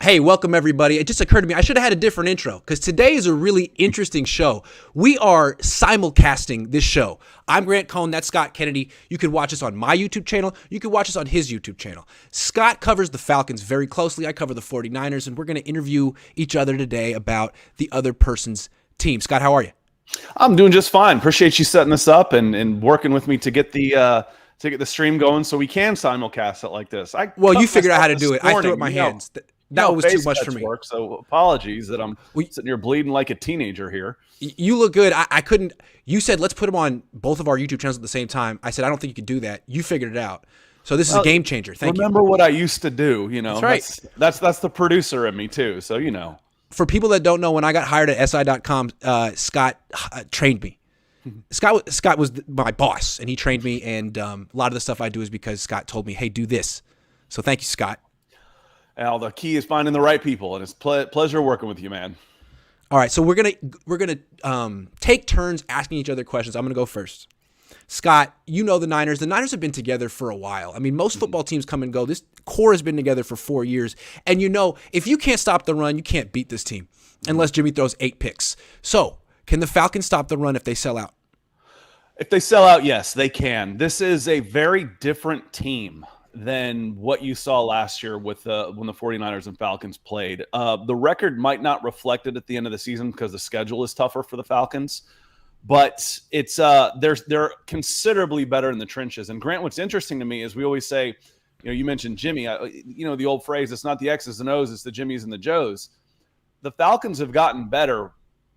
Hey, welcome everybody. It just occurred to me I should have had a different intro because today is a really interesting show. We are simulcasting this show. I'm Cohn, that's Scott Kennedy. You can watch us on my YouTube channel. You can watch us on his YouTube channel. Scott covers the Falcons very closely. I cover the 49ers, and we're going to interview each other today about the other person's team. Scott, how are you? I'm doing just fine. Appreciate you setting this up and working with me to get the stream going so we can simulcast it like this. You figured out how to do it. I threw up my hands. That was too much for me. So apologies that I'm sitting here bleeding like a teenager here. You look good. I couldn't. You said let's put them on both of our YouTube channels at the same time. I said I don't think you could do that. You figured it out. So this is a game changer. Thank you. Remember what I used to do. You know, that's right. That's the producer in me too. So you know. For people that don't know, when I got hired at SI.com, Scott trained me. Scott was my boss, and he trained me. And a lot of the stuff I do is because Scott told me, "Hey, do this." So thank you, Scott. Al, the key is finding the right people, and it's pleasure working with you, man. All right, so we're gonna take turns asking each other questions. I'm gonna go first. Scott, you know the Niners. The Niners have been together for a while. I mean, most football teams come and go. This core has been together for 4 years, and you know if you can't stop the run, you can't beat this team unless Jimmy throws 8 picks. So, can the Falcons stop the run if they sell out? If they sell out, yes, they can. This is a very different team than what you saw last year with when the 49ers and Falcons played. The record might not reflect it at the end of the season because the schedule is tougher for the Falcons, but it's they're considerably better in the trenches. And Grant, what's interesting to me is we always say, you know, you mentioned Jimmy, the old phrase, it's not the X's and O's, it's the Jimmys and the Joes. The Falcons have gotten better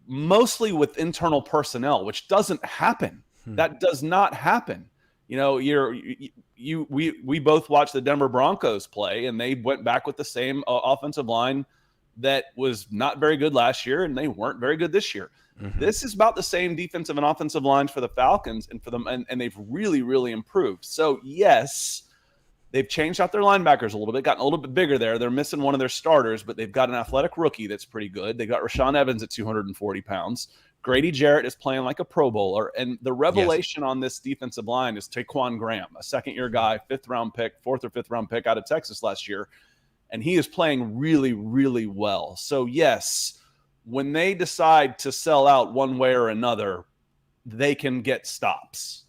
mostly with internal personnel, which doesn't happen. That does not happen. You know, we both watched the Denver Broncos play, and they went back with the same offensive line that was not very good last year, and they weren't very good this year. Mm-hmm. This is about the same defensive and offensive lines for the Falcons, and for them, and they've really, really improved. So yes, they've changed out their linebackers a little bit, gotten a little bit bigger there. They're missing one of their starters, but they've got an athletic rookie that's pretty good. They got Rashaan Evans at 240 pounds. Grady Jarrett is playing like a Pro Bowler, and the revelation on this defensive line is Taquan Graham, a second-year guy, fourth or fifth round pick out of Texas last year, and he is playing really, really well. So yes, when they decide to sell out one way or another, they can get stops.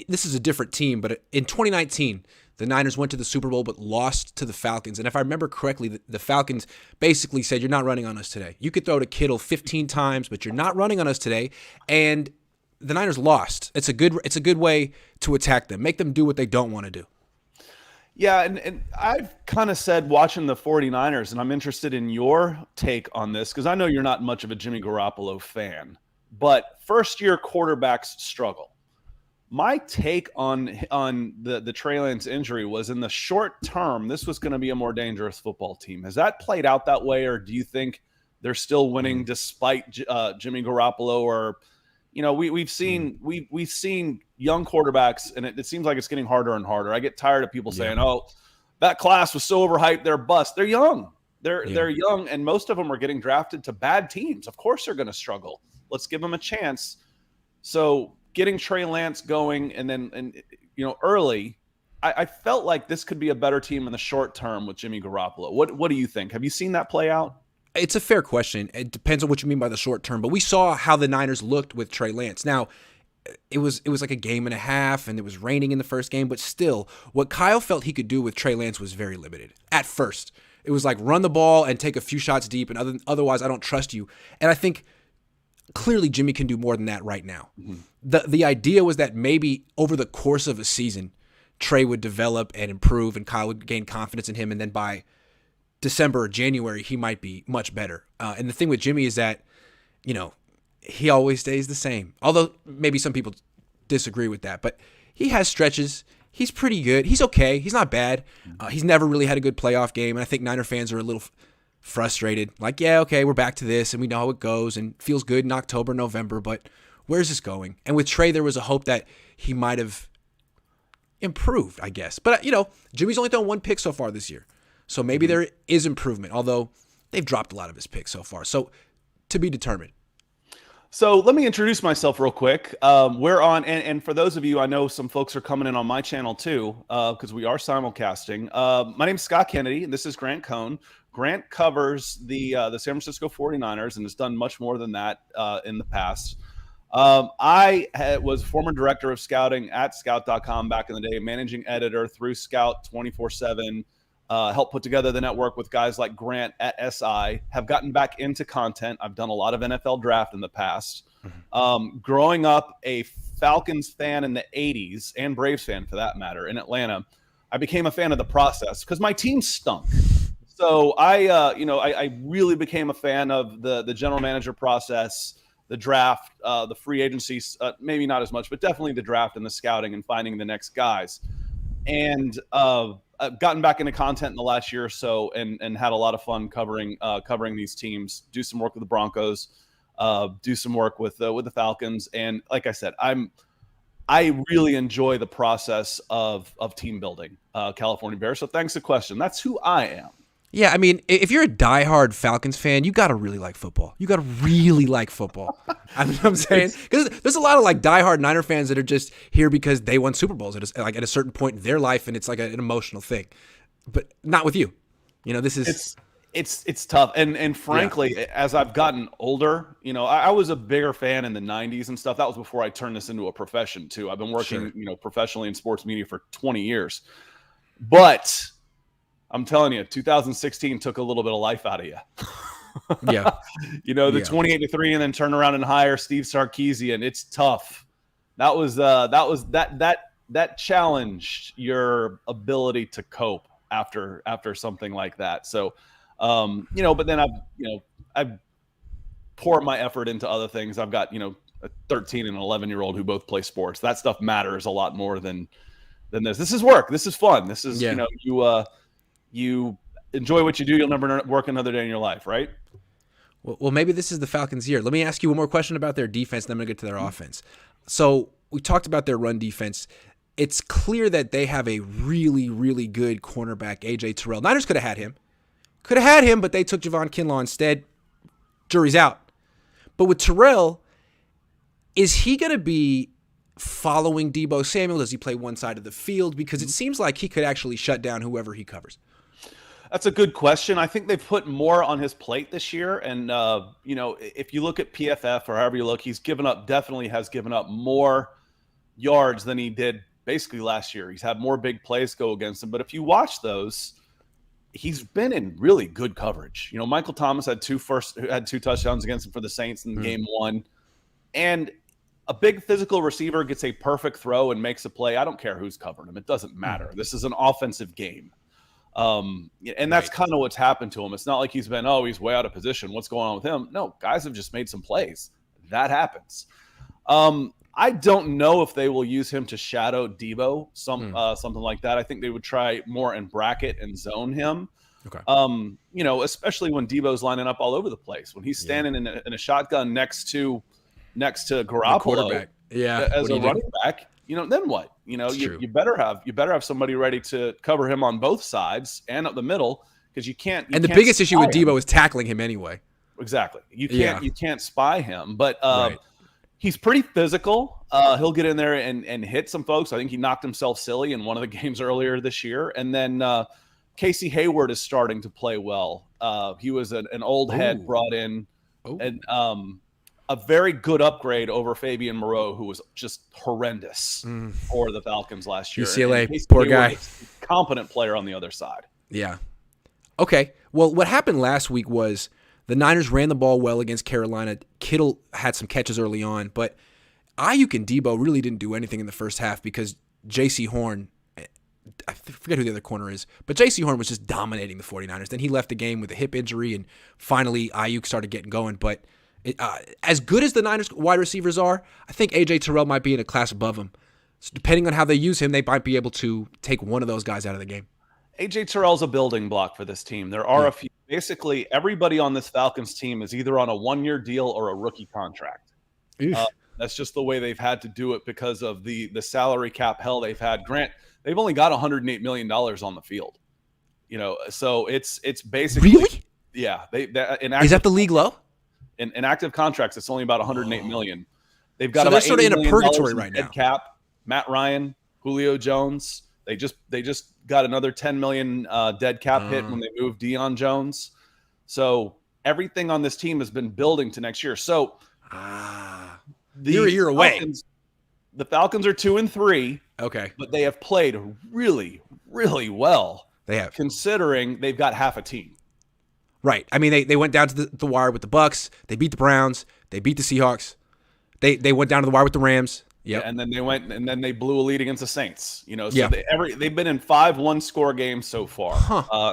This is a different team, but in 2019, the Niners went to the Super Bowl but lost to the Falcons. And if I remember correctly, the Falcons basically said, you're not running on us today. You could throw to Kittle 15 times, but you're not running on us today. And the Niners lost. It's a good way to attack them. Make them do what they don't want to do. Yeah, and I've kind of said watching the 49ers, and I'm interested in your take on this because I know you're not much of a Jimmy Garoppolo fan, but first-year quarterbacks struggle. My take on the Trey Lance injury was in the short term, this was going to be a more dangerous football team. Has that played out that way, or do you think they're still winning despite Jimmy Garoppolo? Or, you know, we've seen young quarterbacks, and it seems like it's getting harder and harder. I get tired of people saying, "Oh, that class was so overhyped, they're bust." They're young. They're young, and most of them are getting drafted to bad teams. Of course, they're going to struggle. Let's give them a chance. So, getting Trey Lance going and early, I felt like this could be a better team in the short term with Jimmy Garoppolo. What do you think? Have you seen that play out? It's a fair question. It depends on what you mean by the short term, but we saw how the Niners looked with Trey Lance. Now, it was like a game and a half, and it was raining in the first game, but still, what Kyle felt he could do with Trey Lance was very limited. At first, it was like run the ball and take a few shots deep, and otherwise I don't trust you. And I think clearly Jimmy can do more than that right now. Mm-hmm. The idea was that maybe over the course of a season, Trey would develop and improve, and Kyle would gain confidence in him, and then by December or January, he might be much better. And the thing with Jimmy is that, you know, he always stays the same. Although maybe some people disagree with that, but he has stretches. He's pretty good. He's okay. He's not bad. He's never really had a good playoff game, and I think Niner fans are a little frustrated. Like, yeah, okay, we're back to this, and we know how it goes, and feels good in October, November, but where's this going? And with Trey, there was a hope that he might have improved, I guess. But, you know, Jimmy's only thrown 1 pick so far this year, so maybe there is improvement, although they've dropped a lot of his picks so far. So, to be determined. So let me introduce myself real quick. We're on, and for those of you, I know some folks are coming in on my channel too, because we are simulcasting. My name is Scott Kennedy, and this is Grant Cohn. Grant covers the San Francisco 49ers and has done much more than that in the past. Was former director of scouting at scout.com back in the day, managing editor through Scout 24/7, helped put together the network with guys like Grant at SI, have gotten back into content. I've done a lot of NFL draft in the past. Growing up a Falcons fan in the 80s and Braves fan for that matter in Atlanta, I became a fan of the process because my team stunk. So I really became a fan of the general manager process, the draft, the free agencies, maybe not as much, but definitely the draft and the scouting and finding the next guys. And I've gotten back into content in the last year or so and had a lot of fun covering these teams, do some work with the Broncos, do some work with the Falcons. And like I said, I really enjoy the process of team building, California Bears. So thanks for the question. That's who I am. Yeah, I mean, if you're a diehard Falcons fan, you got to really like football. You got to really like football. I mean, I'm saying, because there's a lot of like diehard Niner fans that are just here because they won Super Bowls at a certain point in their life, and it's like an emotional thing. But not with you. You know, this is it's tough. And frankly, as I've gotten older, you know, I was a bigger fan in the 90s and stuff. That was before I turned this into a profession too. I've been working, professionally in sports media for 20 years. But I'm telling you, 2016 took a little bit of life out of you. Yeah. The 28-3 and then turn around and hire Steve Sarkisian. It's tough. That challenged your ability to cope after something like that. So, but then I've poured my effort into other things. I've got, a 13 and 11-year-old who both play sports. That stuff matters a lot more than this. This is work. This is fun. This is, you enjoy what you do, you'll never work another day in your life, right? Well, maybe this is the Falcons' year. Let me ask you one more question about their defense, then I'm going to get to their offense. So we talked about their run defense. It's clear that they have a really, really good cornerback, A.J. Terrell. Niners could have had him. But they took Javon Kinlaw instead. Jury's out. But with Terrell, is he going to be following Deebo Samuel? Does he play one side of the field? Because it seems like he could actually shut down whoever he covers. That's a good question. I think they've put more on his plate this year. And, if you look at PFF or however you look, definitely has given up more yards than he did basically last year. He's had more big plays go against him. But if you watch those, he's been in really good coverage. Michael Thomas had two touchdowns against him for the Saints in game one. And a big physical receiver gets a perfect throw and makes a play. I don't care who's covering him. It doesn't matter. This is an offensive game. And that's kind of what's happened to him. It's not like he's way out of position. What's going on with him? No, guys have just made some plays. That happens. I don't know if they will use him to shadow Deebo, something like that. I think they would try more and bracket and zone him. Okay. Especially when Deebo's lining up all over the place. When he's standing in a shotgun next to Garoppolo as a running back, then what? You better have somebody ready to cover him on both sides and up the middle, because you can't. And the biggest issue with Deebo is tackling him anyway. Exactly. You can't spy him, but he's pretty physical. He'll get in there and hit some folks. I think he knocked himself silly in one of the games earlier this year. And then Casey Hayward is starting to play well. He was an old head brought in, and a very good upgrade over Fabian Moreau, who was just horrendous for the Falcons last year. UCLA, poor guy. Competent player on the other side. Yeah. Okay. Well, what happened last week was the Niners ran the ball well against Carolina. Kittle had some catches early on, but Ayuk and Deebo really didn't do anything in the first half because J.C. Horn, I forget who the other corner is, but J.C. Horn was just dominating the 49ers. Then he left the game with a hip injury, and finally Ayuk started getting going. But as good as the Niners wide receivers are, I think A.J. Terrell might be in a class above them. So depending on how they use him, they might be able to take one of those guys out of the game. A.J. Terrell's a building block for this team. There are a few. Basically, everybody on this Falcons team is either on a one-year deal or a rookie contract. That's just the way they've had to do it because of the salary cap hell they've had. Grant, they've only got $108 million on the field. So it's basically really, yeah. Is that the league low? In active contracts, it's only about $108 million. They've got So about they're sort of in a $80 million purgatory right dead now. cap. Matt Ryan, Julio Jones. They just got another $10 million dead cap hit when they moved Deion Jones. So everything on this team has been building to next year. So you're a year away. The Falcons are 2-3. Okay. But they have played really, really well. They have. Considering they've got half a team. Right. I mean, they went down to the wire with the Bucks. They beat the Browns. They beat the Seahawks. They went down to the wire with the Rams. Yep. Yeah, and then they blew a lead against the Saints. You know, so Yeah. they've been in 5 one-score games so far,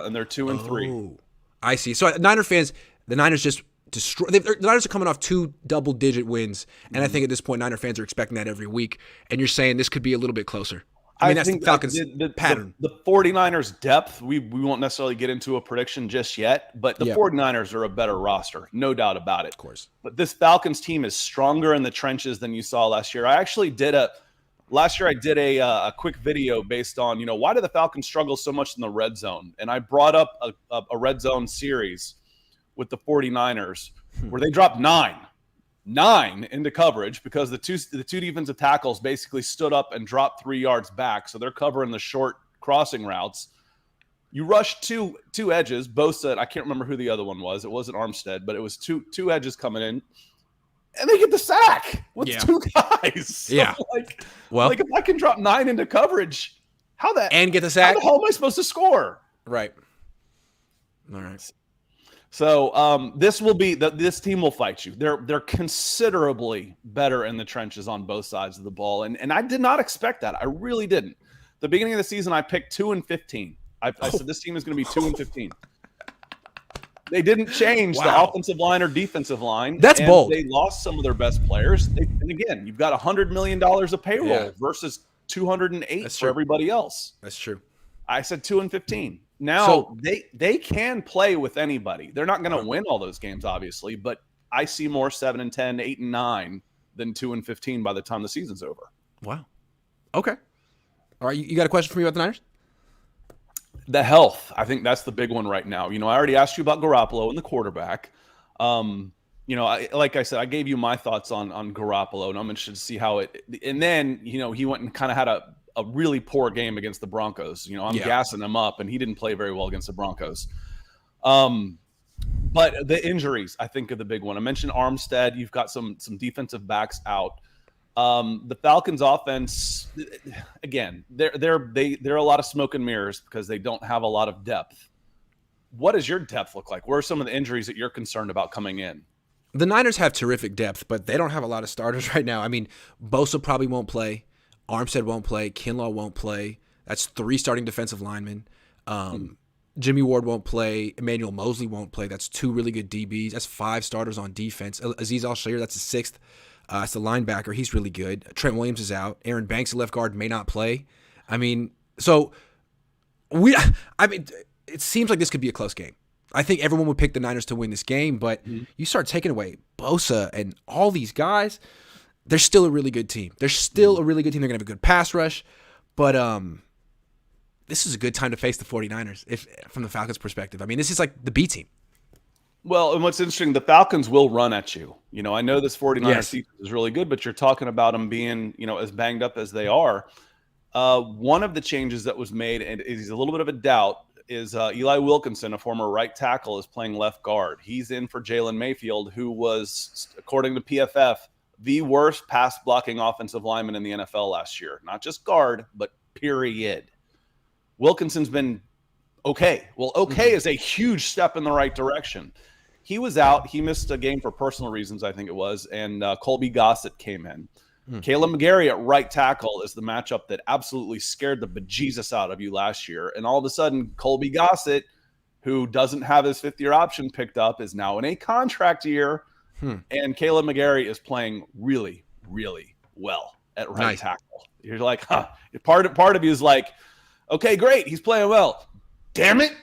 and they're 2-3. Oh, I see. So Niner fans, the Niners just destroy. The Niners are coming off 2 double-digit wins, and I think at this point, Niner fans are expecting that every week. And you're saying this could be a little bit closer. I mean, that's the Falcons' pattern. The 49ers' depth, we won't necessarily get into a prediction just yet, but the 49ers are a better roster, no doubt about it. Of course. But this Falcons team is stronger in the trenches than you saw last year. Last year I did a quick video based on, why do the Falcons struggle so much in the red zone? And I brought up a red zone series with the 49ers where they dropped 9 into coverage because the two defensive tackles basically stood up and dropped 3 yards back. So they're covering the short crossing routes. You rush two edges. Bosa, I can't remember who the other one was. It wasn't Armstead, but it was two edges coming in. And they get the sack with 2 guys. So yeah. If I can drop 9 into coverage, and get the sack? How the hell am I supposed to score? Right. All right. So this team will fight you. They're considerably better in the trenches on both sides of the ball, and I did not expect that. I really didn't. The beginning of the season, I picked 2-15. I said this team is going to be 2-15. They didn't change the offensive line or defensive line. That's bold. They lost some of their best players. And again, you've got $100 million of payroll versus 208 for everybody else. That's true. I said 2-15. Now, they can play with anybody. They're not going to win all those games, obviously, but I see more 7-10, 8-9 than 2-15 by the time the season's over. Wow. Okay. All right, you got a question for me about the Niners? The health. I think that's the big one right now. I already asked you about Garoppolo and the quarterback. Like I said, I gave you my thoughts on Garoppolo, and I'm interested to see how it – and then, he went and kind of had a really poor game against the Broncos. I'm gassing him up, and he didn't play very well against the Broncos. But the injuries, I think, are the big one. I mentioned Armstead. You've got some defensive backs out. The Falcons' offense, again, they're a lot of smoke and mirrors because they don't have a lot of depth. What does your depth look like? Where are some of the injuries that you're concerned about coming in? The Niners have terrific depth, but they don't have a lot of starters right now. I mean, Bosa probably won't play. Armstead won't play. Kinlaw won't play. That's 3 starting defensive linemen. Jimmy Ward won't play. Emmanuel Mosley won't play. That's 2 really good DBs. That's 5 starters on defense. Azeez Al-Shaair, that's the 6th. It's the linebacker. He's really good. Trent Williams is out. Aaron Banks, the left guard, may not play. I mean, it seems like this could be a close game. I think everyone would pick the Niners to win this game, but you start taking away Bosa and all these guys, they're still a really good team. They're still a really good team. They're going to have a good pass rush, but this is a good time to face the 49ers from the Falcons' perspective. I mean, this is like the B team. Well, and what's interesting, the Falcons will run at you. I know this 49ers defense is really good, but you're talking about them being, as banged up as they are. One of the changes that was made, and is a little bit of a doubt, is Eli Wilkinson, a former right tackle, is playing left guard. He's in for Jalen Mayfield, who was, according to PFF, the worst pass blocking offensive lineman in the NFL last year. Not just guard, but period. Wilkinson's been okay. Well, okay is a huge step in the right direction. He was out. He missed a game for personal reasons, I think it was, and Colby Gossett came in. Caleb McGarry at right tackle is the matchup that absolutely scared the bejesus out of you last year. And all of a sudden, Colby Gossett, who doesn't have his 5th-year option picked up, is now in a contract year. And Caleb McGarry is playing really, really well at right tackle. You're like, Part of you is like, okay, great. He's playing well. Damn it.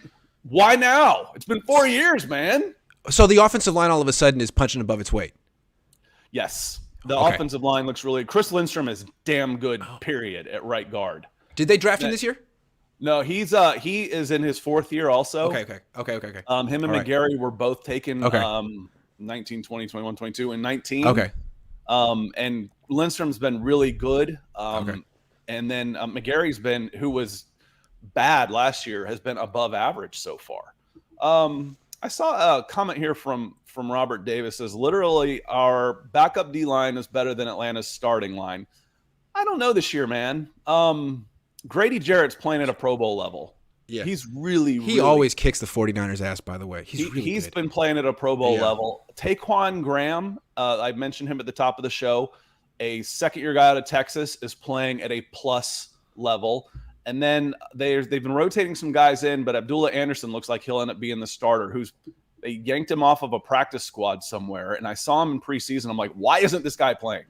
Why now? It's been 4 years, man. So the offensive line all of a sudden is punching above its weight. Yes. The offensive line looks really – Chris Lindstrom is damn good, period, at right guard. Did they draft him this year? No, he is in his 4th year also. Okay. Him and McGarry were both taken 19, 20, 21, 22, and 19. Okay. And Lindstrom's been really good. Okay. And then McGarry's been, who was bad last year, has been above average so far. I saw a comment here from Robert Davis, says literally our backup D line is better than Atlanta's starting line. I don't know this year, man. Grady Jarrett's playing at a Pro Bowl level. Yeah. He's really He always kicks the 49ers ass, by the way. He's been playing at a Pro Bowl level. Taquan Graham, I mentioned him at the top of the show. A second-year guy out of Texas is playing at a plus level. And then they've been rotating some guys in, but Abdullah Anderson looks like he'll end up being the starter. They yanked him off of a practice squad somewhere, and I saw him in preseason. I'm like, why isn't this guy playing?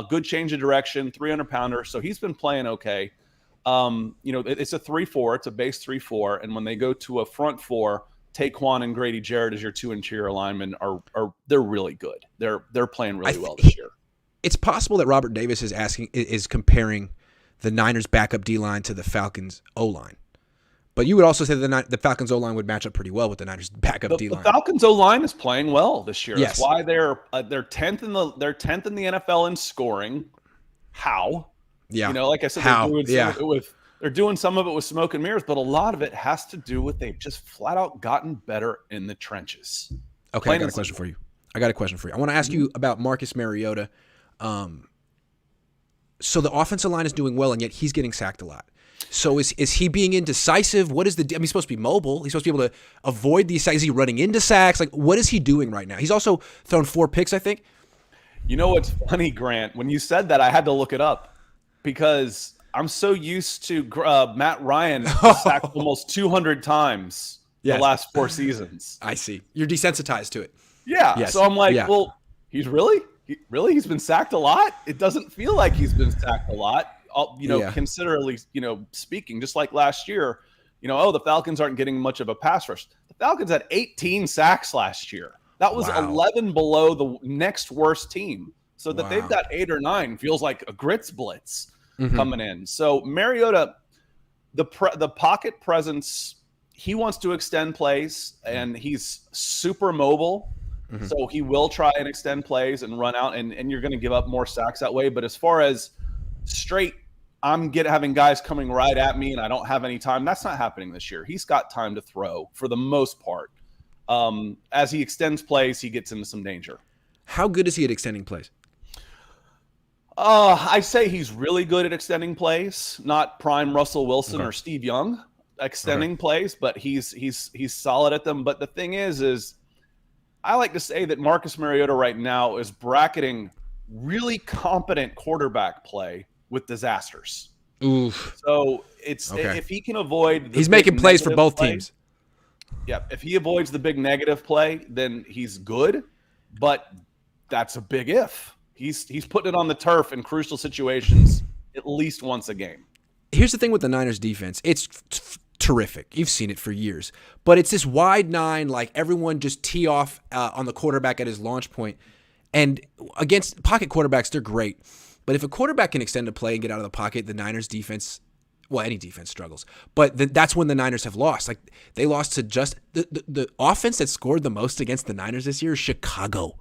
Good change of direction, 300-pounder. So he's been playing okay. It's a 3-4. It's a base 3-4. And when they go to a front four, Taquan and Grady Jarrett as your two interior linemen they're really good. They're playing really well this year. It's possible that Robert Davis is comparing the Niners' backup D-line to the Falcons' O-line. But you would also say that the Falcons' O-line would match up pretty well with the Niners' backup D-line. The Falcons' O-line is playing well this year. Yes. That's why they're 10th in the NFL in scoring. How? Yeah. Like I said, they're doing some of it with smoke and mirrors, but a lot of it has to do with they've just flat out gotten better in the trenches. Okay, I got a question for you. I want to ask you about Marcus Mariota. So the offensive line is doing well, and yet he's getting sacked a lot. So is he being indecisive? What is he's supposed to be mobile. He's supposed to be able to avoid these sacks. Is he running into sacks? Like, what is he doing right now? He's also thrown 4 picks, I think. You know what's funny, Grant? When you said that, I had to look it up because I'm so used to Matt Ryan sacked almost 200 times the last 4 seasons. I see. You're desensitized to it. Yeah. Yes. So I'm like, well, he's he's been sacked a lot. It doesn't feel like he's been sacked a lot. Considerably, speaking, just like last year, the Falcons aren't getting much of a pass rush. The Falcons had 18 sacks last year. That was 11 below the next worst team. So that they've got 8 or 9 feels like a grits blitz coming in. So Mariota, the pocket presence, he wants to extend plays, and he's super mobile. So he will try and extend plays and run out, and you're going to give up more sacks that way. But as far as straight, having guys coming right at me and I don't have any time, that's not happening this year. He's got time to throw for the most part. As he extends plays, he gets into some danger. How good is he at extending plays? I say he's really good at extending plays, not prime Russell Wilson or Steve Young extending plays, but he's solid at them. But the thing is I like to say that Marcus Mariota right now is bracketing really competent quarterback play with disasters. Oof. So if he can avoid, he's making plays for both teams. Yeah, if he avoids the big negative play, then he's good. But that's a big if. He's putting it on the turf in crucial situations at least once a game. Here's the thing with the Niners defense. It's terrific. You've seen it for years. But it's this wide 9, like everyone just tee off on the quarterback at his launch point. And against pocket quarterbacks, they're great. But if a quarterback can extend a play and get out of the pocket, the Niners defense, well, any defense struggles. But that's when the Niners have lost. Like, they lost to just the offense that scored the most against the Niners this year is Chicago.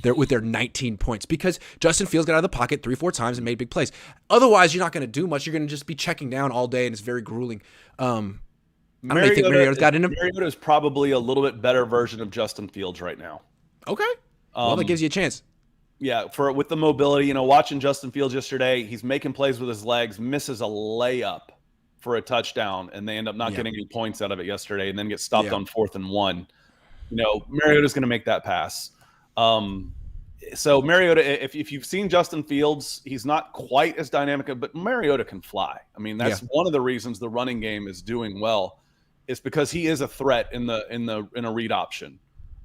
With their 19 points, because Justin Fields got out of the pocket 3-4 times and made big plays. Otherwise, you're not going to do much. You're going to just be checking down all day, and it's very grueling. I don't think Mariota's got in him. Mariota is probably a little bit better version of Justin Fields right now. Okay. Well, that gives you a chance. Yeah, with the mobility, watching Justin Fields yesterday, he's making plays with his legs, misses a layup for a touchdown, and they end up not getting any points out of it yesterday, and then get stopped on 4th and 1. Mariota's going to make that pass. So Mariota, if you've seen Justin Fields, he's not quite as dynamic, but Mariota can fly. I mean, that's one of the reasons the running game is doing well, is because he is a threat in a read option.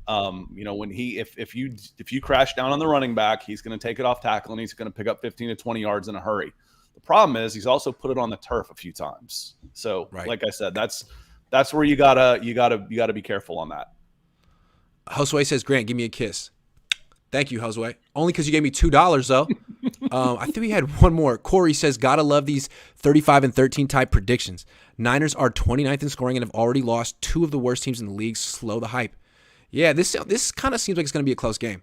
When if you crash down on the running back, he's going to take it off tackle and he's going to pick up 15 to 20 yards in a hurry. The problem is he's also put it on the turf a few times. So, like I said, that's where you gotta be careful on that. Josue says, Grant, give me a kiss. Thank you, Josue. Only because you gave me $2, though. I think we had one more. Corey says, gotta love these 35-13 type predictions. Niners are 29th in scoring and have already lost 2 of the worst teams in the league. Slow the hype. Yeah, this kind of seems like it's going to be a close game.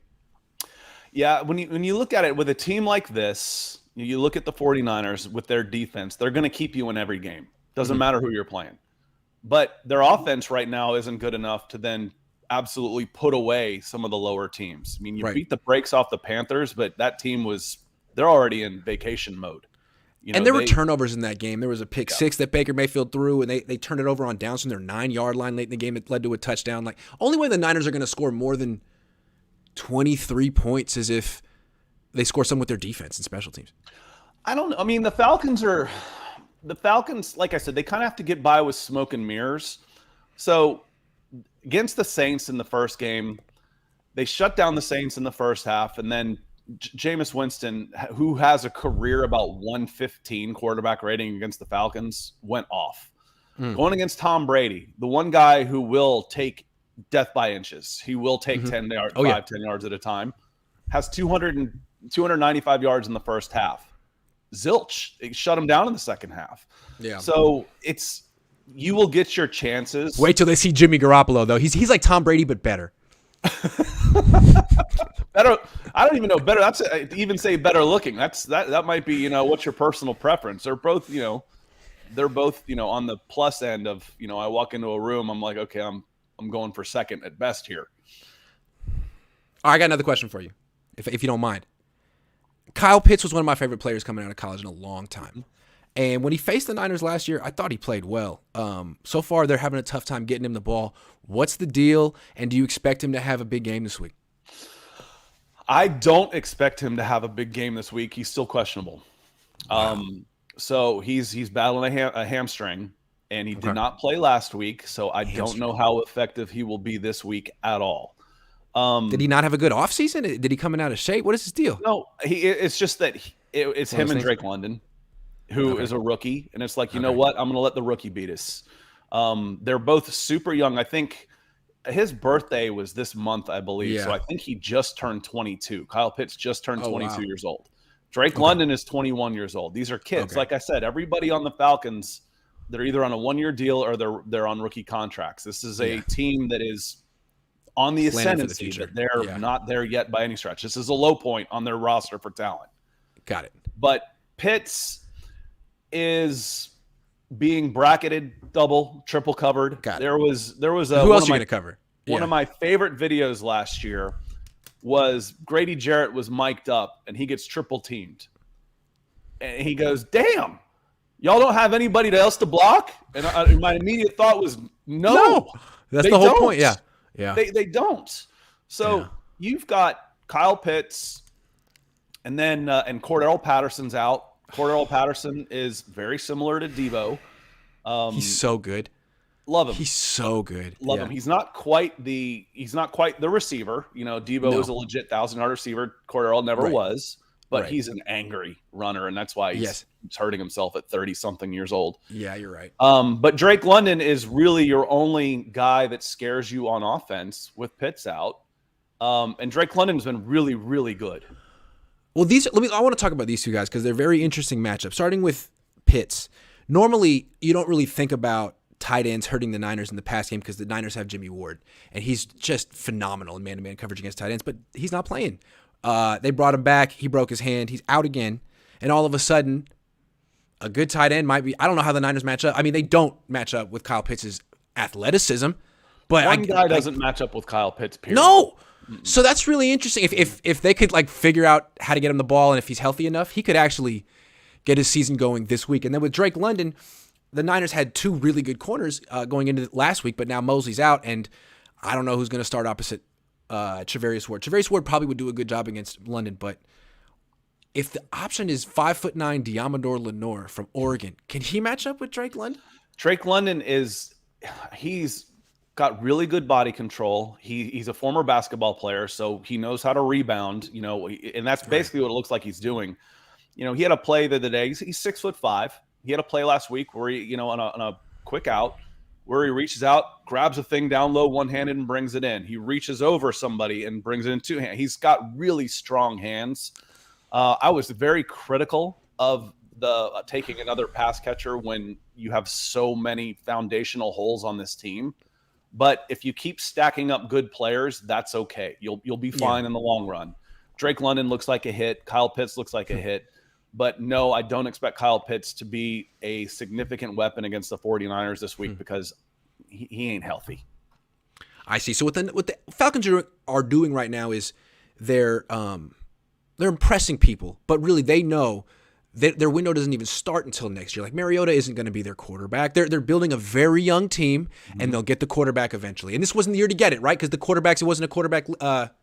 Yeah, when you look at it with a team like this, you look at the 49ers with their defense, they're going to keep you in every game. Doesn't matter who you're playing. But their offense right now isn't good enough to then absolutely put away some of the lower teams. I mean, you beat the brakes off the Panthers, but that team they're already in vacation mode. And there were turnovers in that game. There was a pick six that Baker Mayfield threw, and they turned it over on downs from their 9-yard line late in the game. It led to a touchdown. Like, only way the Niners are going to score more than 23 points is if they score some with their defense and special teams. I don't know. I mean, the Falcons, like I said, they kind of have to get by with smoke and mirrors. So against the Saints in the first game, they shut down the Saints in the first half, and then Jameis Winston, who has a career about 115 quarterback rating against the Falcons, went off. Going against Tom Brady, the one guy who will take death by inches. He will take 10 yards, 10 yards at a time. Has 295 yards in the first half. Zilch. It shut him down in the second half. Yeah. So you will get your chances. Wait till they see Jimmy Garoppolo, though. He's like Tom Brady, but better. Better. I don't even know better. That's even say better looking. That might be, what's your personal preference. They're both, they're both, on the plus end of, I walk into a room, I'm like, okay, I'm going for second at best here. All right, I got another question for you, if you don't mind. Kyle Pitts was one of my favorite players coming out of college in a long time. And when he faced the Niners last year, I thought he played well. So far, they're having a tough time getting him the ball. What's the deal? And do you expect him to have a big game this week? I don't expect him to have a big game this week. He's still questionable. Wow. So he's battling a hamstring, and he did not play last week. So I don't know how effective he will be this week at all. Did he not have a good offseason? Did he come in out of shape? What is his deal? No, it's just that it's him and Drake London, who is a rookie. And it's like, you know what? I'm going to let the rookie beat us. They're both super young. I think his birthday was this month, I believe. Yeah. So I think he just turned 22. Kyle Pitts just turned 22 years old. Drake London is 21 years old. These are kids. Like I said, everybody on the Falcons, they're either on a one-year deal or they're on rookie contracts. This is a team that is on the ascendancy, but they're not there yet by any stretch. This is a low point on their roster for talent. Got it. But Pitts is being bracketed, double, triple covered. There was who else are you going to cover? One of my favorite videos last year was Grady Jarrett was mic'd up and he gets triple teamed. And he goes, "Damn, y'all don't have anybody else to block?" And my immediate thought was, no. That's the whole point. Yeah. Yeah. They don't. So you've got Kyle Pitts and then and Cordell Patterson's out. Cordell Patterson is very similar to Deebo. He's so good. Love him. He's so good. Love him. He's not quite the receiver. Deebo is a legit 1,000-yard receiver. Cordell never was, but he's an angry runner, and that's why he's hurting himself at 30-something years old. Yeah, you're right. But Drake London is really your only guy that scares you on offense with Pitts out. And Drake London's been really, really good. Well, I want to talk about these two guys because they're very interesting matchups. Starting with Pitts. Normally, you don't really think about tight ends hurting the Niners in the pass game because the Niners have Jimmy Ward, and he's just phenomenal in man-to-man coverage against tight ends, but he's not playing. They brought him back. He broke his hand. He's out again, and all of a sudden, a good tight end might be – I don't know how the Niners match up. I mean, they don't match up with Kyle Pitts' athleticism. But one guy doesn't match up with Kyle Pitts, period. No! So that's really interesting. If they could figure out how to get him the ball, and if he's healthy enough, he could actually get his season going this week. And then with Drake London, the Niners had two really good corners going into last week, but now Mosley's out, and I don't know who's going to start opposite Charvarius Ward. Charvarius Ward probably would do a good job against London, but if the option is 5'9" Diamador Lenore from Oregon, can he match up with Drake London? Drake London he's got really good body control. He's a former basketball player, so he knows how to rebound, and that's basically what it looks like he's doing. He had a play the other day. He's 6'5". He had a play last week where he, on a quick out, where he reaches out, grabs a thing down low one-handed and brings it in. He reaches over somebody and brings it in two hands. He's got really strong hands. I was very critical of the taking another pass catcher when you have so many foundational holes on this team. But if you keep stacking up good players, that's okay. You'll be fine in the long run. Drake London looks like a hit. Kyle Pitts looks like a hit. But no, I don't expect Kyle Pitts to be a significant weapon against the 49ers this week because he ain't healthy. I see. So what the Falcons are doing right now is they're impressing people, but really they know their window doesn't even start until next year. Like Mariota isn't going to be their quarterback. They're building a very young team, and they'll get the quarterback eventually. And this wasn't the year to get it, right? Because it wasn't a quarterback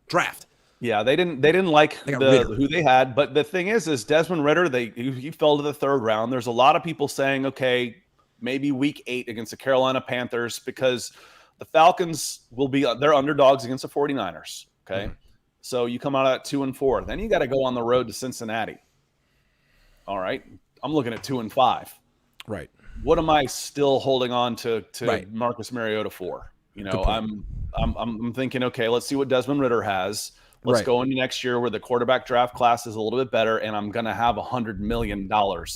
draft. Yeah, they didn't like who they had. But the thing is Desmond Ridder, he fell to the third round. There's a lot of people saying, okay, maybe week 8 against the Carolina Panthers, because the Falcons they're underdogs against the 49ers. Okay. So you come out at 2-4. Then you got to go on the road to Cincinnati. All right. I'm looking at 2-5. Right. What am I still holding on to Marcus Mariota for? I'm thinking, okay, let's see what Desmond Ridder has. Let's go into next year where the quarterback draft class is a little bit better, and I'm going to have $100 million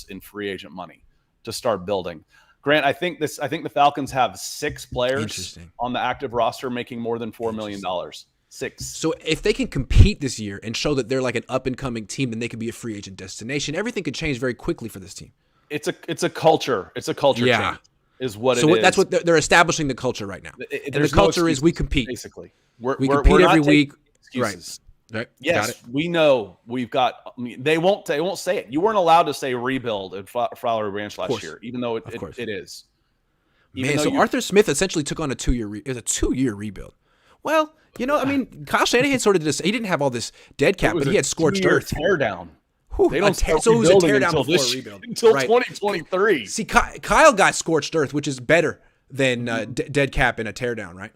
in free agent money to start building. Grant, I think the Falcons have 6 players on the active roster making more than $4 million. 6. So if they can compete this year and show that they're like an up-and-coming team, then they could be a free agent destination. Everything could change very quickly for this team. It's a culture. It's a culture change is what it is. So that's what they're establishing the culture right now. And the culture is we compete. Basically. We compete every week. Excuses. Right. Yes, we know we've got. They won't say it. You weren't allowed to say rebuild at Flowery Ranch last year, even though it is. Arthur Smith essentially took on a 2-year rebuild. Well, Kyle Shanahan sort of did this. He didn't have all this dead cap, but he had scorched earth. Tear down. They don't start rebuilding until 2023. See, Kyle got scorched earth, which is better than dead cap and a tear down, right?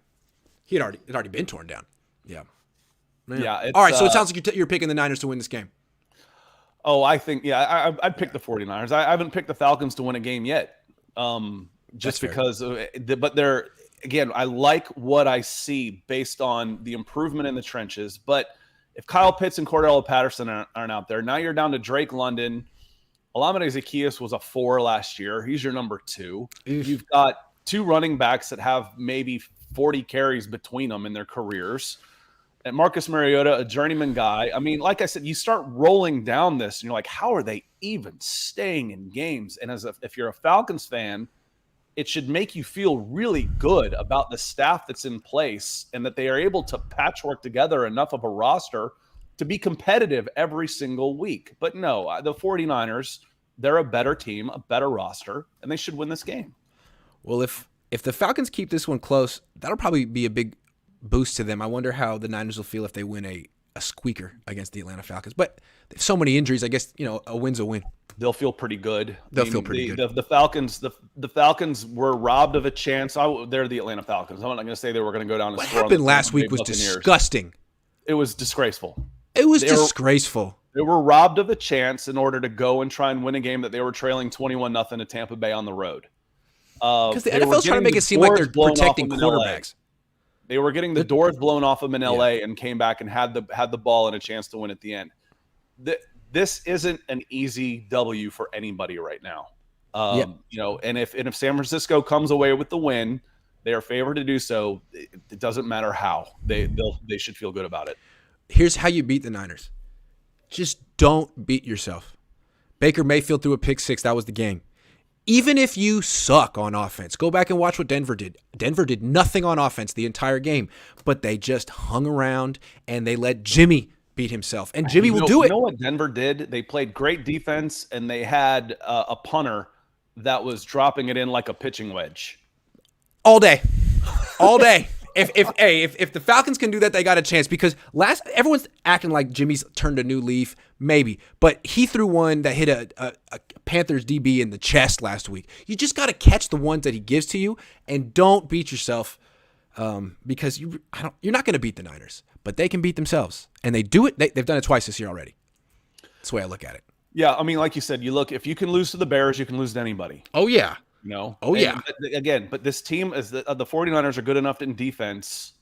It had already been torn down. Yeah. Yeah. All right, so it sounds like you're picking the Niners to win this game. Oh, I think I'd pick the 49ers. I haven't picked the Falcons to win a game yet, just because. But they're again, I like what I see based on the improvement in the trenches. But if Kyle Pitts and Cordell Patterson aren't out there, now you're down to Drake London. Olamide Zaccheaus was a 4 last year. He's your number 2. You've got 2 running backs that have maybe 40 carries between them in their careers. And Marcus Mariota, a journeyman guy. I mean, like I said, you start rolling down this, and you're like, how are they even staying in games? And if you're a Falcons fan, it should make you feel really good about the staff that's in place and that they are able to patchwork together enough of a roster to be competitive every single week. But no, the 49ers, they're a better team, a better roster, and they should win this game. Well, if the Falcons keep this one close, that'll probably be a big boost to them. I wonder how the Niners will feel if they win a squeaker against the Atlanta Falcons. But there's so many injuries, I guess, a win's a win. They'll feel pretty good. They'll feel pretty good. The Falcons were robbed of a chance. They're the Atlanta Falcons. I'm not going to say they were going to go down and what score. What happened last week was disgusting. It was disgraceful. It was disgraceful. They were robbed of a chance in order to go and try and win a game that they were trailing 21-0 to Tampa Bay on the road. Because the NFL's trying to make it seem like they're protecting quarterbacks. They were getting the doors blown off them in LA and came back and had the ball and a chance to win at the end. This isn't an easy W for anybody right now. And if San Francisco comes away with the win, they are favored to do so. It doesn't matter how. They should feel good about it. Here's how you beat the Niners. Just don't beat yourself. Baker Mayfield threw a pick 6. That was the game. Even if you suck on offense, go back and watch what Denver did. Denver did nothing on offense the entire game, but they just hung around and they let Jimmy beat himself. And Jimmy will do it. You know what Denver did? They played great defense, and they had a punter that was dropping it in like a pitching wedge. All day. If the Falcons can do that, they got a chance, because everyone's acting like Jimmy's turned a new leaf, maybe, but he threw one that hit a Panthers DB in the chest last week. You just got to catch the ones that he gives to you, and don't beat yourself, because you're not going to beat the Niners, but they can beat themselves, and they do it. They've done it twice this year already. That's the way I look at it. Yeah, I mean, like you said, if you can lose to the Bears, you can lose to anybody. Oh yeah. No. Oh, yeah. But this team is the 49ers are good enough in defense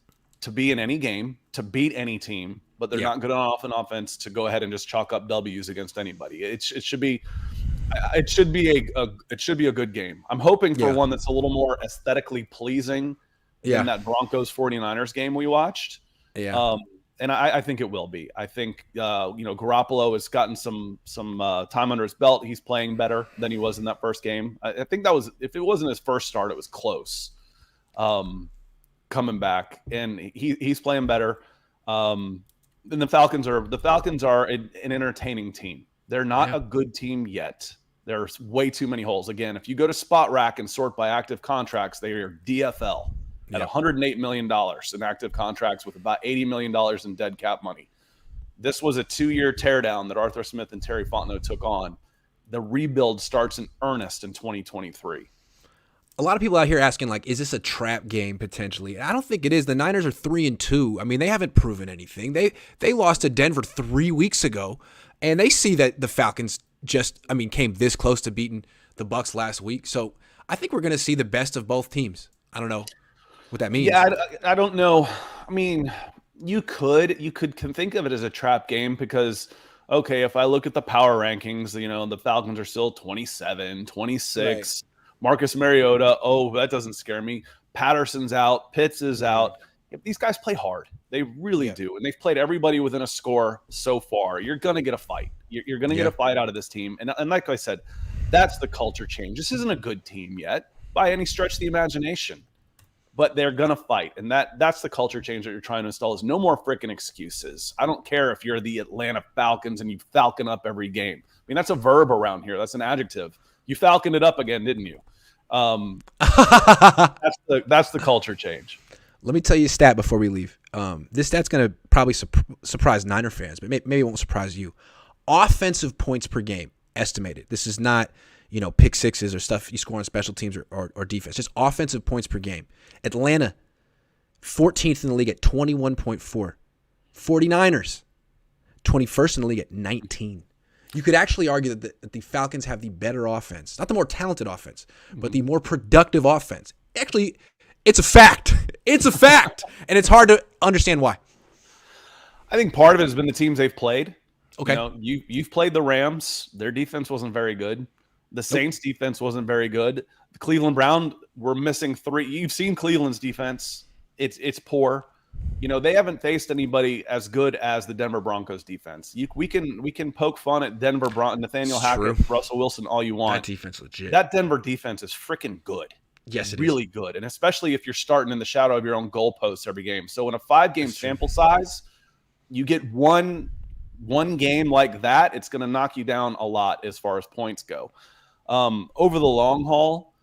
to be in any game, to beat any team, but they're not good enough in offense to go ahead and just chalk up W's against anybody. It should be a good game. I'm hoping for one that's a little more aesthetically pleasing than Yeah. that Broncos 49ers game we watched. Yeah. And I think it will be. I think Garoppolo has gotten some time under his belt. He's playing better than he was in that first game. I think that was, if it wasn't his first start, it was close. Coming back, and he's playing better. And the Falcons are an entertaining team. They're not a good team yet. There's way too many holes. Again, if you go to Spot Rack and sort by active contracts, they are DFL at $108 million in active contracts with about $80 million in dead cap money. This was a 2-year teardown that Arthur Smith and Terry Fontenot took on. The rebuild starts in earnest in 2023. A lot of people out here asking, like, is this a trap game potentially? I don't think it is. The Niners are 3-2. I mean, they haven't proven anything. They lost to Denver 3 weeks ago, and they see that the Falcons came this close to beating the Bucs last week. So I think we're going to see the best of both teams. I don't know what that means. Yeah, I don't know. I mean, you could think of it as a trap game because, okay, if I look at the power rankings, the Falcons are still 27, 26. Right. Marcus Mariota, that doesn't scare me. Patterson's out. Pitts is out. These guys play hard. They really do. And they've played everybody within a score so far. You're going to get a fight. You're going to get a fight out of this team. And like I said, that's the culture change. This isn't a good team yet by any stretch of the imagination. But they're going to fight. And that's the culture change that you're trying to install is no more freaking excuses. I don't care if you're the Atlanta Falcons and you falcon up every game. I mean, that's a verb around here. That's an adjective. You falconed it up again, didn't you? That's the culture change. Let me tell you a stat before we leave. This stat's going to probably surprise Niner fans, but maybe it won't surprise you. Offensive points per game estimated. This is not, pick sixes or stuff you score on special teams or defense. Just offensive points per game. Atlanta, 14th in the league at 21.4. 49ers, 21st in the league at 19. You could actually argue that the Falcons have the better offense. Not the more talented offense, but the more productive offense. Actually, it's a fact. It's a fact. And it's hard to understand why. I think part of it has been the teams they've played. Okay. You've played the Rams. Their defense wasn't very good. The Saints defense wasn't very good. The Cleveland Browns were missing 3. You've seen Cleveland's defense. It's poor. They haven't faced anybody as good as the Denver Broncos defense. We can poke fun at Nathaniel Hackett, Russell Wilson all you want. That defense legit. That Denver defense is freaking good. Yes, it really is. Good. And especially if you're starting in the shadow of your own goalposts every game. So in a 5-game sample size, you get one game like that, it's going to knock you down a lot as far as points go. Over the long haul,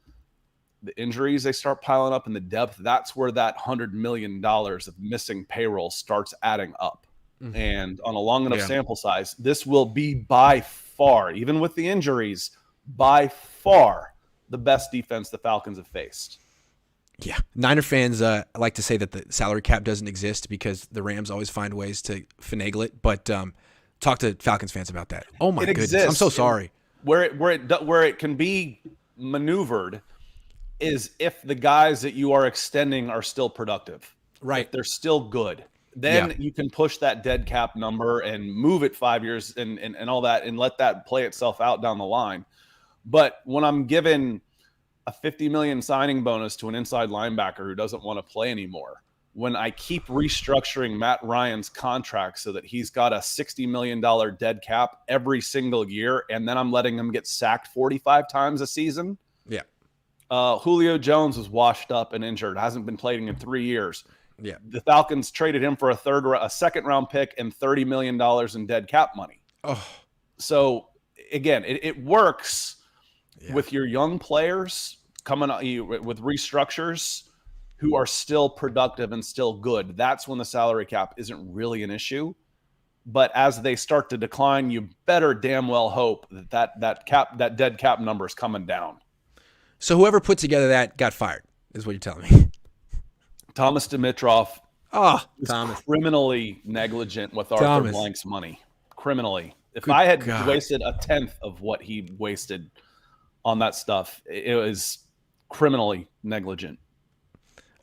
the injuries, they start piling up in the depth. That's where that $100 million of missing payroll starts adding up. Mm-hmm. And on a long enough sample size, this will be by far, even with the injuries, by far the best defense the Falcons have faced. Yeah. Niner fans like to say that the salary cap doesn't exist because the Rams always find ways to finagle it. But talk to Falcons fans about that. Oh, my goodness. I'm so sorry. Where it can be maneuvered is if the guys that you are extending are still productive. Right. If they're still good. Then you can push that dead cap number and move it 5 years and all that and let that play itself out down the line. But when I'm given a $50 million signing bonus to an inside linebacker who doesn't want to play anymore, when I keep restructuring Matt Ryan's contract so that he's got a $60 million dead cap every single year, and then I'm letting him get sacked 45 times a season. Yeah. Julio Jones was washed up and injured, hasn't been playing in 3 years. Yeah. The Falcons traded him for a second-round pick and $30 million in dead cap money. Oh. So, again, it works with your young players coming with restructures who are still productive and still good. That's when the salary cap isn't really an issue. But as they start to decline, you better damn well hope that dead cap number is coming down. So whoever put together that got fired, is what you're telling me. Thomas Dimitroff Thomas. Criminally negligent with Arthur Blank's money. Criminally. If I had wasted a tenth of what he wasted on that stuff, it was criminally negligent.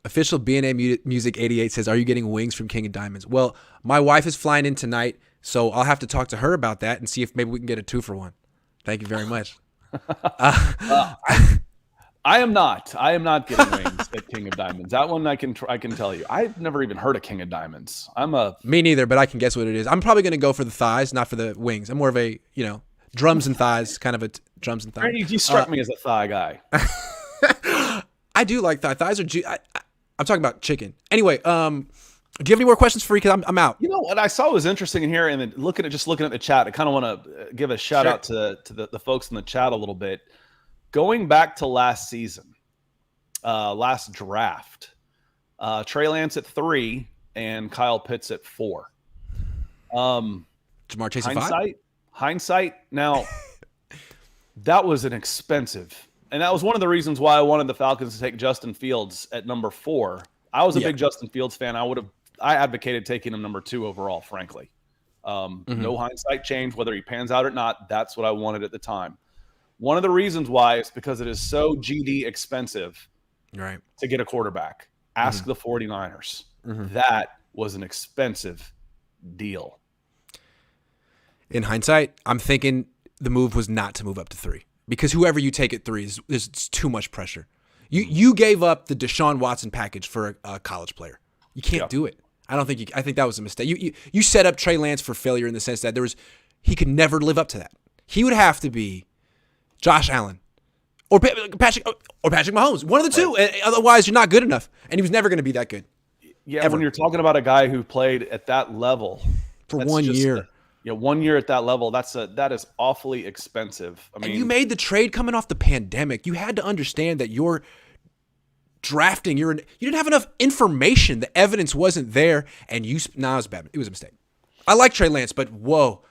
Official BNA Music 88 says, are you getting wings from King of Diamonds? Well, my wife is flying in tonight, so I'll have to talk to her about that and see if maybe we can get a 2-for-1. Thank you very much. I am not. I am not getting wings at King of Diamonds. That one I can tell you. I've never even heard of King of Diamonds. Me neither, but I can guess what it is. I'm probably going to go for the thighs, not for the wings. I'm more of a, drums and thighs, kind of a drums and thighs. You struck me as a thigh guy. I do like thighs. I'm talking about chicken. Anyway, do you have any more questions for me? Because I'm out. You know what I saw was interesting in here, and then looking at the chat, I kind of want to give a shout out to the folks in the chat a little bit. Going back to last season, last draft, Trey Lance at 3 and Kyle Pitts at 4. Jamar Chase at 5? Hindsight. Now, that was an expensive, and that was one of the reasons why I wanted the Falcons to take Justin Fields at number 4. I was a big Justin Fields fan. I advocated taking him number 2 overall, frankly. No hindsight change, whether he pans out or not. That's what I wanted at the time. One of the reasons why is because it is so GD expensive to get a quarterback. Ask the 49ers. That was an expensive deal. In hindsight, I'm thinking the move was not to move up to 3 because whoever you take at 3 is too much pressure. You gave up the Deshaun Watson package for a college player. You can't do it. I think that was a mistake. You set up Trey Lance for failure in the sense that he could never live up to that. He would have to be Josh Allen or Patrick Mahomes, one of the two. Otherwise, you're not good enough. And he was never going to be that good. Yeah, ever. When you're talking about a guy who played at that level for 1 year. 1 year at that level, that is awfully expensive. I mean, and you made the trade coming off the pandemic. You had to understand that you're drafting. You didn't have enough information. The evidence wasn't there, and it was bad. It was a mistake. I like Trey Lance, but whoa.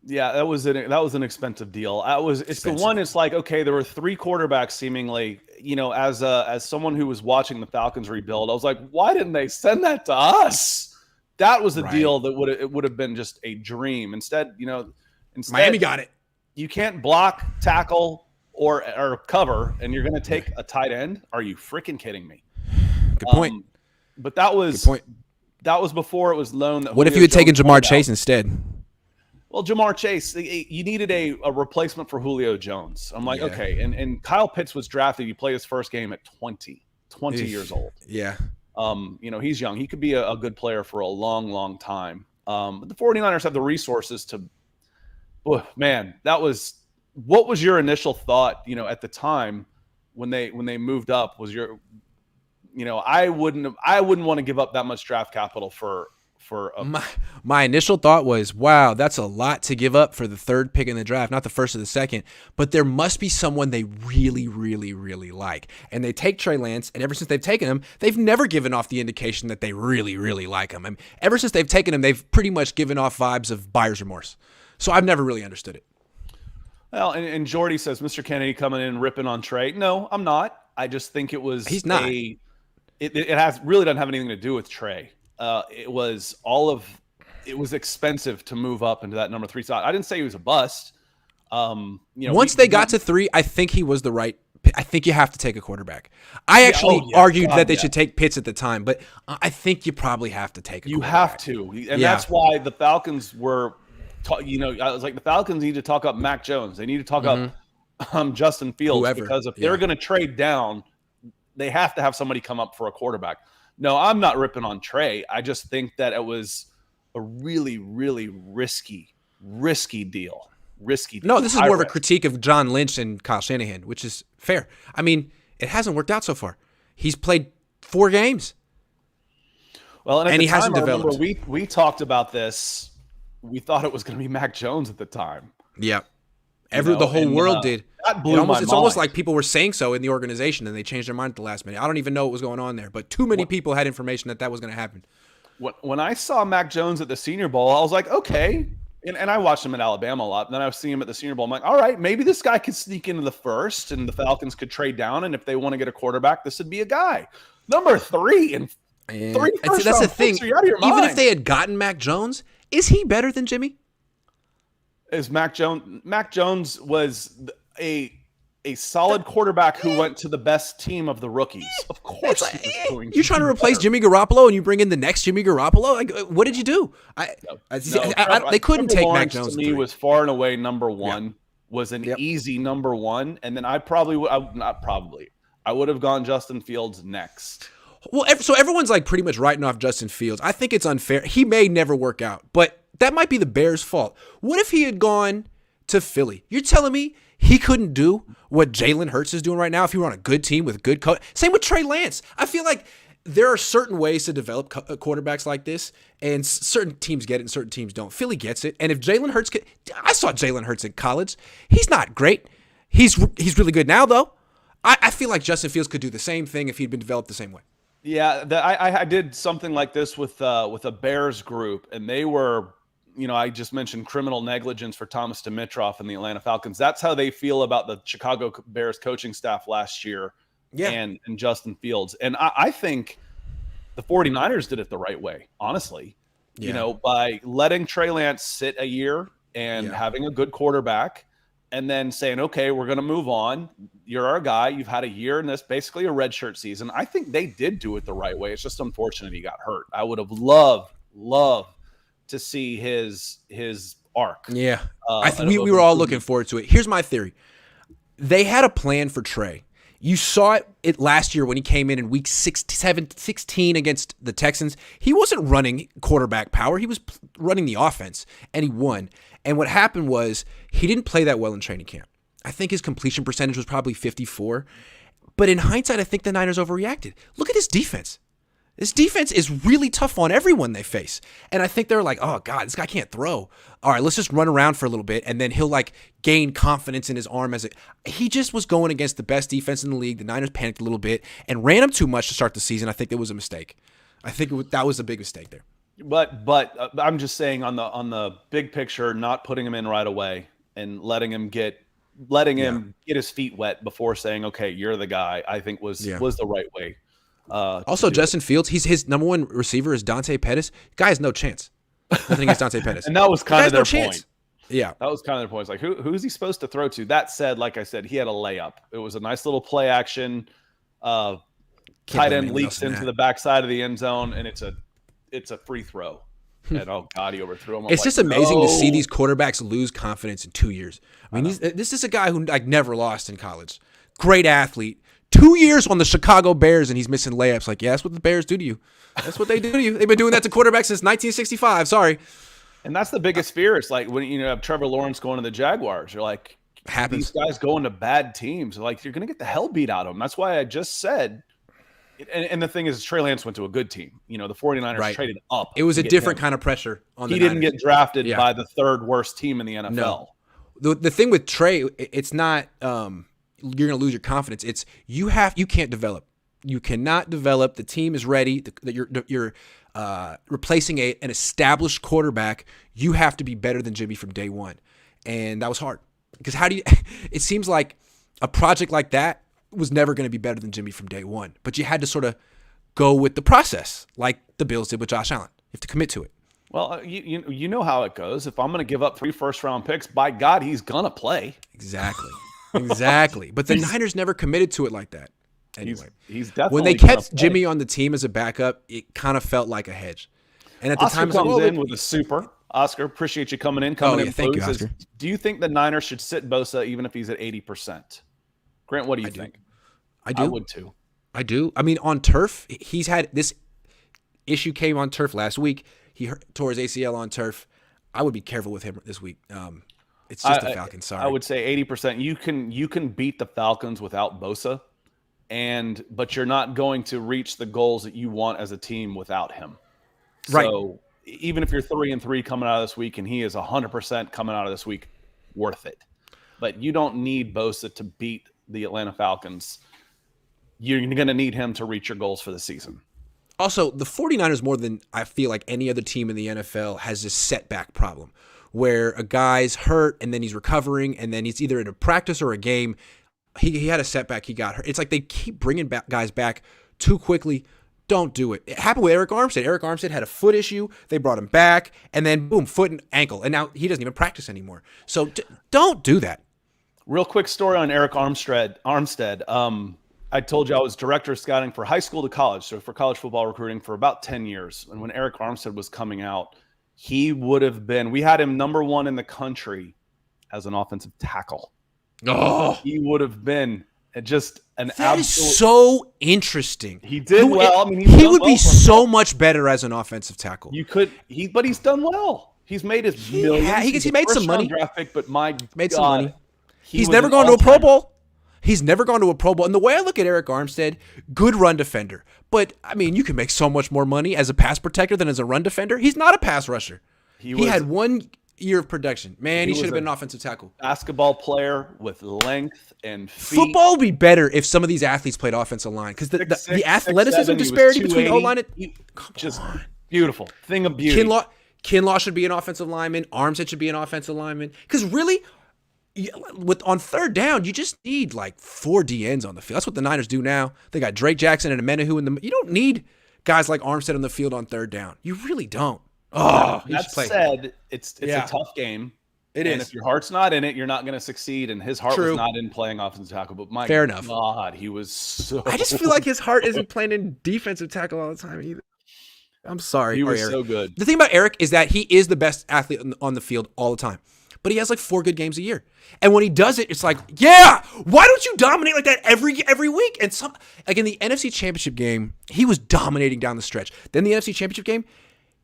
Yeah, that was an expensive deal. It's the one. It's like, okay, there were 3 quarterbacks seemingly. As someone who was watching the Falcons rebuild, I was like, why didn't they send that to us? That was a deal that would have been just a dream. Instead, Miami got it. You can't block, tackle, or cover, and you're going to take a tight end. Are you freaking kidding me? Good point. But that was before it was known that. What if you had taken Jamar Chase instead? Well, Jamar Chase, you needed a replacement for Julio Jones. I'm like, okay. And Kyle Pitts was drafted. He played his first game at 20 years old. Yeah. He's young. He could be a good player for a long, long time. But the 49ers have the resources to, what was your initial thought, at the time when they moved up? Was I wouldn't want to give up that much draft capital for my initial thought was, wow, that's a lot to give up for the 3rd pick in the draft, not the 1st or the 2nd, but there must be someone they really, really, really like. And they take Trey Lance, and ever since they've taken him, they've never given off the indication that they really, really like him. I mean, ever since they've taken him, they've pretty much given off vibes of buyer's remorse. So I've never really understood it. Well, and Jordy says, Mr. Kennedy coming in and ripping on Trey. No, I'm not. I just think it was He's not. It really doesn't have anything to do with Trey. It was expensive to move up into that number 3 slot. I didn't say he was a bust. Once they got to 3, I think he was the right. I think you have to take a quarterback. I actually argued that they should take Pitts at the time, but I think you probably have to take a quarterback. You have to, and that's why the Falcons were. I was like, the Falcons need to talk up Mac Jones. They need to talk up Justin Fields because if they're going to trade down, they have to have somebody come up for a quarterback. No, I'm not ripping on Trey. I just think that it was a really, really risky deal. No, this is more of a critique of John Lynch and Kyle Shanahan, which is fair. I mean, it hasn't worked out so far. He's played 4 games. Well, and he hasn't developed. We talked about this. We thought it was going to be Mac Jones at the time. Yeah. The whole world did. That blew my mind. It's almost like people were saying so in the organization and they changed their mind at the last minute. I don't even know what was going on there, but too many people had information that was going to happen. When I saw Mac Jones at the Senior Bowl, I was like, okay. And I watched him in Alabama a lot. And then I was seeing him at the Senior Bowl. I'm like, all right, maybe this guy could sneak into the 1st and the Falcons could trade down. And if they want to get a quarterback, this would be a guy. Number 3 and 3 first that's the thing. You're out of your mind. Even if they had gotten Mac Jones, is he better than Jimmy? Is Mac Jones? Mac Jones was a solid quarterback who went to the best team of the rookies. Of course, you're trying to replace Jimmy Garoppolo, and you bring in the next Jimmy Garoppolo. Like, what did you do? They couldn't take Mac Jones. To me, was far and away number 1. was an Yep. easy number one, and then I probably I would have gone Justin Fields next. Well, so everyone's like pretty much writing off Justin Fields. I think it's unfair. He may never work out, but that might be the Bears' fault. What if he had gone to Philly? You're telling me he couldn't do what Jalen Hurts is doing right now if he were on a good team with good coach? Same with Trey Lance. I feel like there are certain ways to develop quarterbacks like this, and certain teams get it and certain teams don't. Philly gets it. And if Jalen Hurts I saw Jalen Hurts in college. He's not great. He's really good now, though. I feel like Justin Fields could do the same thing if he'd been developed the same way. Yeah, I did something like this with a Bears group, and they were, I just mentioned criminal negligence for Thomas Dimitroff and the Atlanta Falcons. That's how they feel about the Chicago Bears coaching staff last year. Yeah. And Justin Fields. And I think the 49ers did it the right way, honestly. Yeah. By letting Trey Lance sit a year and having a good quarterback, and then saying, okay, we're going to move on. You're our guy. You've had a year in this, basically a redshirt season. I think they did do it the right way. It's just unfortunate he got hurt. I would have loved to see his arc. Yeah. We were all looking forward to it. Here's my theory. They had a plan for Trey. You saw it last year when he came in week 16 against the Texans. He wasn't running quarterback power. He was running the offense, and he won. And what happened was he didn't play that well in training camp. I think his completion percentage was probably 54. But in hindsight, I think the Niners overreacted. Look at this defense. This defense is really tough on everyone they face. And I think they're like, oh, God, this guy can't throw. All right, let's just run around for a little bit, and then he'll gain confidence in his arm. He just was going against the best defense in the league. The Niners panicked a little bit and ran him too much to start the season. I think it was a mistake. I think that was a big mistake there. But I'm just saying on the big picture, not putting him in right away and letting him get his feet wet before saying, okay, you're the guy, I think was the right way. Also, Justin Fields, his number one receiver is Dante Pettis. Guy has no chance. Nothing against Dante Pettis. And that was kind of their point. Yeah. That was kind of their point. It's like, who's he supposed to throw to? That said, like I said, he had a layup. It was a nice little play action. Tight end leaks into the backside of the end zone, and it's a free throw. And oh God, he overthrew him. It's just amazing to see these quarterbacks lose confidence in 2 years. I mean, this is a guy who never lost in college. Great athlete. 2 years on the Chicago Bears, and he's missing layups. Like, yeah, that's what the Bears do to you. That's what they do to you. They've been doing that to quarterbacks since 1965. Sorry. And that's the biggest fear. It's like when you have Trevor Lawrence going to the Jaguars. You're like, these guys going to bad teams. Like, you're going to get the hell beat out of them. That's why I just said. And the thing is, Trey Lance went to a good team. The 49ers traded up. It was a different kind of pressure on the Niners. He didn't get drafted by the third worst team in the NFL. No. The thing with Trey, it's not you're going to lose your confidence. It's you can't develop. You cannot develop. The team is ready. You're replacing an established quarterback. You have to be better than Jimmy from day one. And that was hard. Because it seems like a project like that was never going to be better than Jimmy from day one. But you had to sort of go with the process, like the Bills did with Josh Allen. You have to commit to it. Well, you know how it goes. If I'm going to give up 3 first-round picks, by God, he's going to play. Exactly. But the Niners never committed to it like that. Anyway, he's definitely when they kept Jimmy on the team as a backup, it kind of felt like a hedge. And at the Oscar time, comes in with a super. Oscar, appreciate you coming in. Thank you, Oscar. Do you think the Niners should sit Bosa even if he's at 80%? Grant, what do you think? I do. I would too. I do. I mean, on turf, he's had this issue came on turf last week. He tore his ACL on turf. I would be careful with him this week. It's just the Falcons. Sorry. I would say 80%. You can beat the Falcons without Bosa, but you're not going to reach the goals that you want as a team without him. Right. So even if you're 3-3 coming out of this week and he is 100% coming out of this week, worth it. But you don't need Bosa to beat the Atlanta Falcons. You're going to need him to reach your goals for the season. Also, the 49ers, more than I feel like any other team in the NFL, has this setback problem where a guy's hurt and then he's recovering and then he's either in a practice or a game. He had a setback. He got hurt. It's like they keep bringing guys back too quickly. Don't do it. It happened with Eric Armstead. Eric Armstead had a foot issue. They brought him back and then boom, foot and ankle. And now he doesn't even practice anymore. So don't do that. Real quick story on Eric Armstead. I told you I was director of scouting for high school to college, so for college football recruiting for about 10 years. And when Eric Armstead was coming out, we had him number 1 in the country as an offensive tackle. Oh, He would have been just an that absolute. is so interesting. He did well. I mean, he would be so much better as an offensive tackle. But he's done well. He's made his millions. He made some money. Draft pick, but my made God, some money. He's never gone to a Pro Bowl. He's never gone to a Pro Bowl. And the way I look at Eric Armstead, good run defender. But, I mean, you can make so much more money as a pass protector than as a run defender. He's not a pass rusher. He had 1 year of production. Man, he should have been an offensive tackle. Basketball player with length and feet. Football would be better if some of these athletes played offensive line. Because the athleticism disparity between O-line and just beautiful. Thing of beauty. Kinlaw should be an offensive lineman. Armstead should be an offensive lineman. Because really, on third down, you just need like 4 DNs on the field. That's what the Niners do now. They got Drake Jackson and Amenahu in the. You don't need guys like Armstead on the field on third down. You really don't. Oh, that said, it's a tough game. It is. And if your heart's not in it, you're not going to succeed. And his heart was not in playing offensive tackle. But my God, he was so. I just feel like his heart isn't playing in defensive tackle all the time either. I'm sorry. He was so good. The thing about Eric is that he is the best athlete on the field all the time. But he has like 4 good games a year. And when he does it, it's like, yeah, why don't you dominate like that every week? And like in the NFC Championship game, he was dominating down the stretch. Then the NFC Championship game,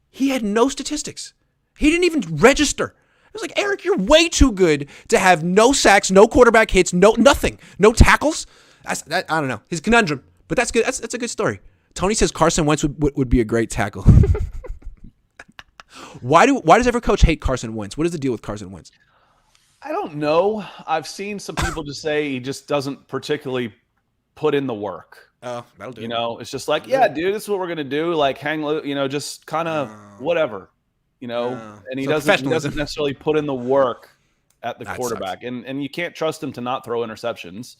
he had no statistics. He didn't even register. It was like, Eric, you're way too good to have no sacks, no quarterback hits, nothing, no tackles. I don't know. His conundrum. But that's good. That's a good story. Tony says Carson Wentz would be a great tackle. Why does every coach hate Carson Wentz? What is the deal with Carson Wentz? I don't know. I've seen some people just say he just doesn't particularly put in the work. Oh, that'll do. It's just like, yeah, dude, this is what we're gonna do. Like, just kind of whatever. And he doesn't necessarily put in the work at the quarterback, and you can't trust him to not throw interceptions.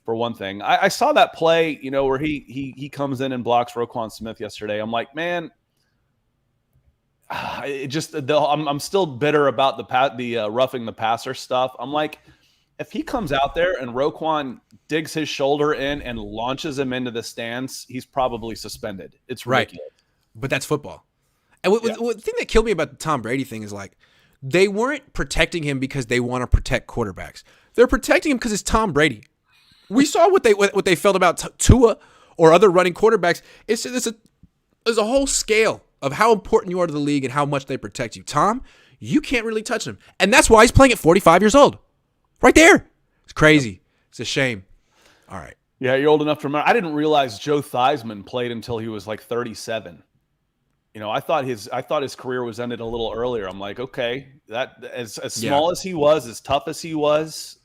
For one thing, I saw that play, where he comes in and blocks Roquan Smith yesterday. I'm like, man. I'm still bitter about the roughing the passer stuff. I'm like, if he comes out there and Roquan digs his shoulder in and launches him into the stands, he's probably suspended. It's ridiculous. Right. But that's football. And the thing that killed me about the Tom Brady thing is like, they weren't protecting him because they want to protect quarterbacks. They're protecting him because it's Tom Brady. We saw what they felt about Tua or other running quarterbacks. There's a whole scale of how important you are to the league and how much they protect you. Tom, you can't really touch him. And that's why he's playing at 45 years old. Right there. It's crazy. It's a shame. All right. Yeah, you're old enough to remember. I didn't realize Joe Theismann played until he was like 37. I thought his career was ended a little earlier. I'm like, okay, that as small as he was, as tough as he was,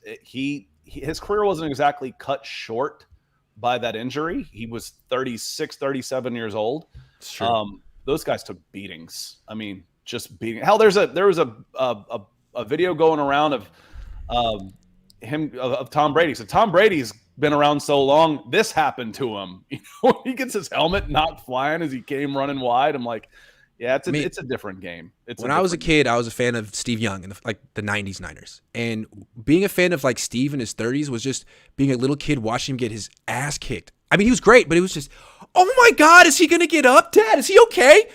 his career wasn't exactly cut short by that injury. He was 36, 37 years old. It's true. Those guys took beatings. I mean, just beating. Hell, there was a video going around of Tom Brady. So Tom Brady's been around so long. This happened to him. He gets his helmet knocked flying as he came running wide. I'm like, yeah, it's a different game. When I was a kid, I was a fan of Steve Young in the 90s Niners. And being a fan of like Steve in his 30s was just being a little kid watching him get his ass kicked. I mean, he was great, but it was just, oh my God, is he going to get up, Dad? Is he okay?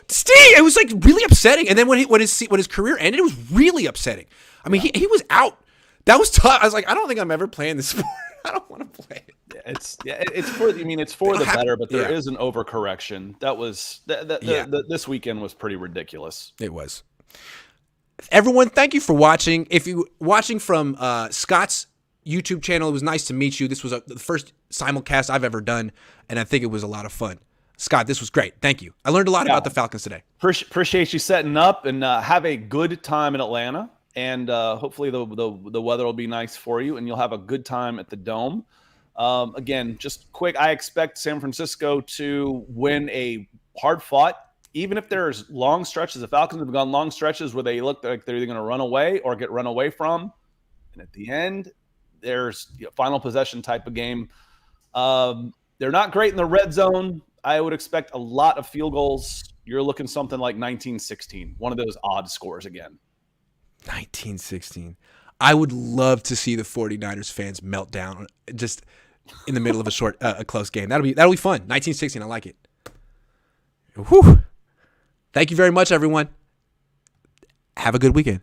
Steve, it was like really upsetting. And then when his career ended, it was really upsetting. I mean, he was out. That was tough. I was like, I don't think I'm ever playing this sport. I don't want to play it. It's for the better, but there is an overcorrection. That was this weekend was pretty ridiculous. It was. Everyone, thank you for watching. If you watching from Scott's YouTube channel, it was nice to meet you. This was the first simulcast I've ever done, and I think it was a lot of fun. Scott, this was great. Thank you. I learned a lot about the Falcons today. Appreciate you setting up, and have a good time in Atlanta. And hopefully the weather will be nice for you, and you'll have a good time at the Dome. Again, just quick, I expect San Francisco to win a hard-fought, even if there's long stretches. The Falcons have gone long stretches where they look like they're either going to run away or get run away from. And at the end, there's final possession type of game. They're not great in the red zone. I would expect a lot of field goals. You're looking something like 19-16, one of those odd scores again. 19-16. I would love to see the 49ers fans melt down just in the middle of a close game. That'll be fun. 19-16. I like it. Whew. Thank you very much, everyone. Have a good weekend.